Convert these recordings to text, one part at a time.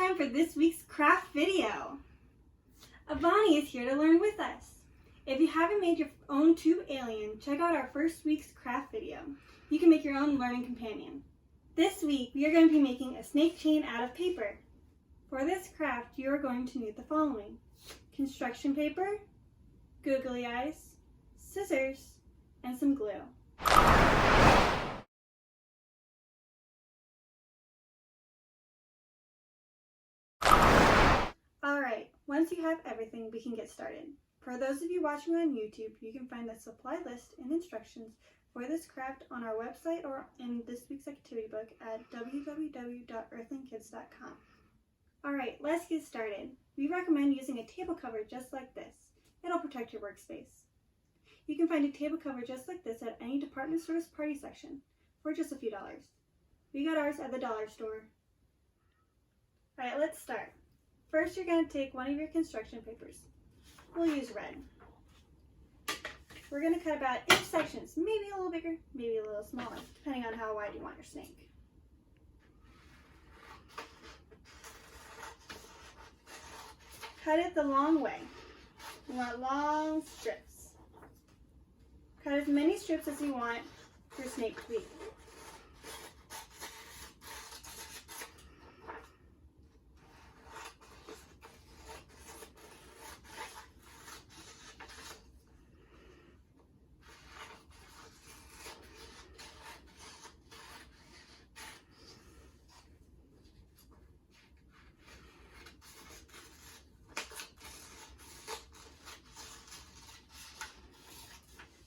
time for this week's craft video. Avani is here to learn with us. If you haven't made your own tube alien, check out our first week's craft video. You can make your own learning companion. This week, we are going to be making a snake chain out of paper. For this craft, you are going to need the following: construction paper, googly eyes, scissors, and some glue. Alright, once you have everything, we can get started. For those of you watching on YouTube, you can find the supply list and instructions for this craft on our website or in this week's activity book at www.earthlingkids.com. Alright, let's get started. We recommend using a table cover just like this. It'll protect your workspace. You can find a table cover just like this at any department store's party section for just a few dollars. We got ours at the dollar store. Alright, let's start. First, you're going to take one of your construction papers. We'll use red. We're going to cut about inch sections, maybe a little bigger, maybe a little smaller, depending on how wide you want your snake. Cut it the long way. You want long strips. Cut as many strips as you want your snake to be.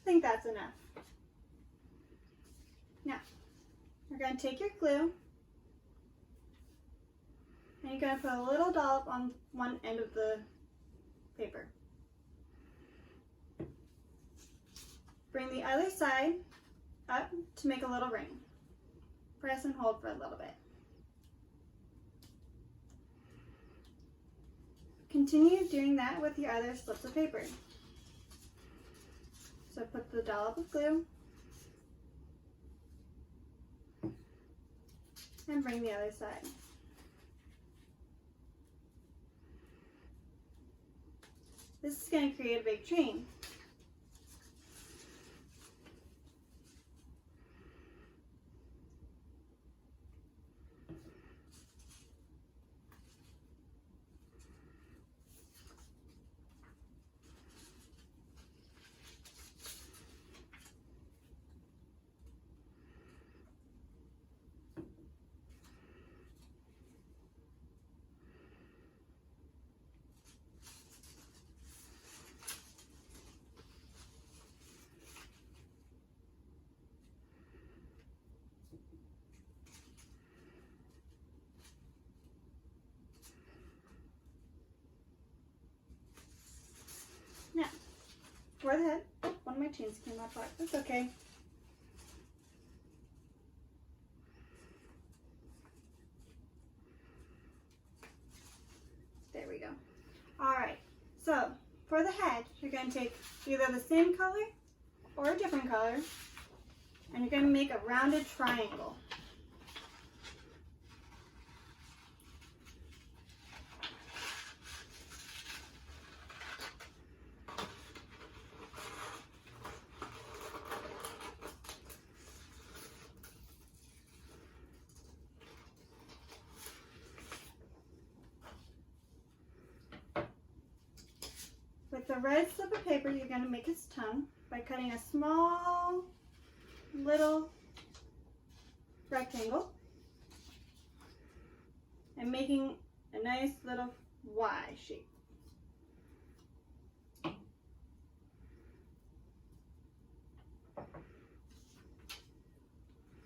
I think that's enough. Now, we're going to take your glue and you're going to put a little dollop on one end of the paper. Bring the other side up to make a little ring. Press and hold for a little bit. Continue doing that with your other slips of paper. So put the dollop of glue and bring the other side. This is going to create a big chain. Now, for the head, one of my chains came off. That's okay. There we go. Alright, so for the head, you're going to take either the same color or a different color, and you're going to make a rounded triangle. With the red slip of paper, you're going to make its tongue by cutting a small little rectangle and making a nice little Y shape.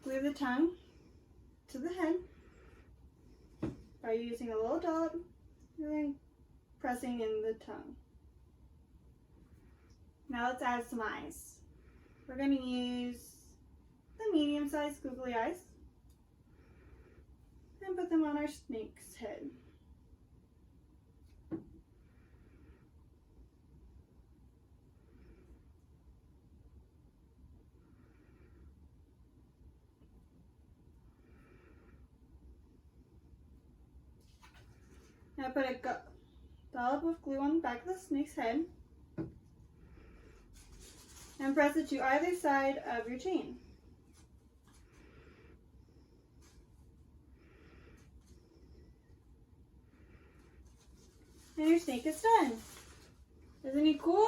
Glue the tongue to the head by using a little dollop and then pressing in the tongue. Now let's add some eyes. We're going to use the medium-sized googly eyes and put them on our snake's head. Now put a dollop of glue on the back of the snake's head and press it to either side of your chain. And your snake is done. Isn't he cool?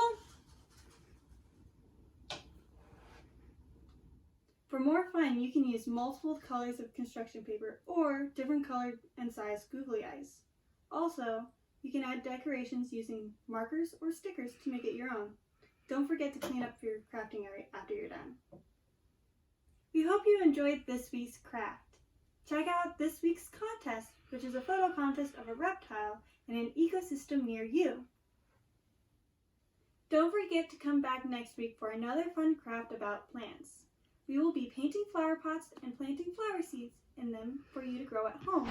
For more fun, you can use multiple colors of construction paper or different color and size googly eyes. Also, you can add decorations using markers or stickers to make it your own. Don't forget to clean up your crafting area after you're done. We hope you enjoyed this week's craft. Check out this week's contest, which is a photo contest of a reptile in an ecosystem near you. Don't forget to come back next week for another fun craft about plants. We will be painting flower pots and planting flower seeds in them for you to grow at home.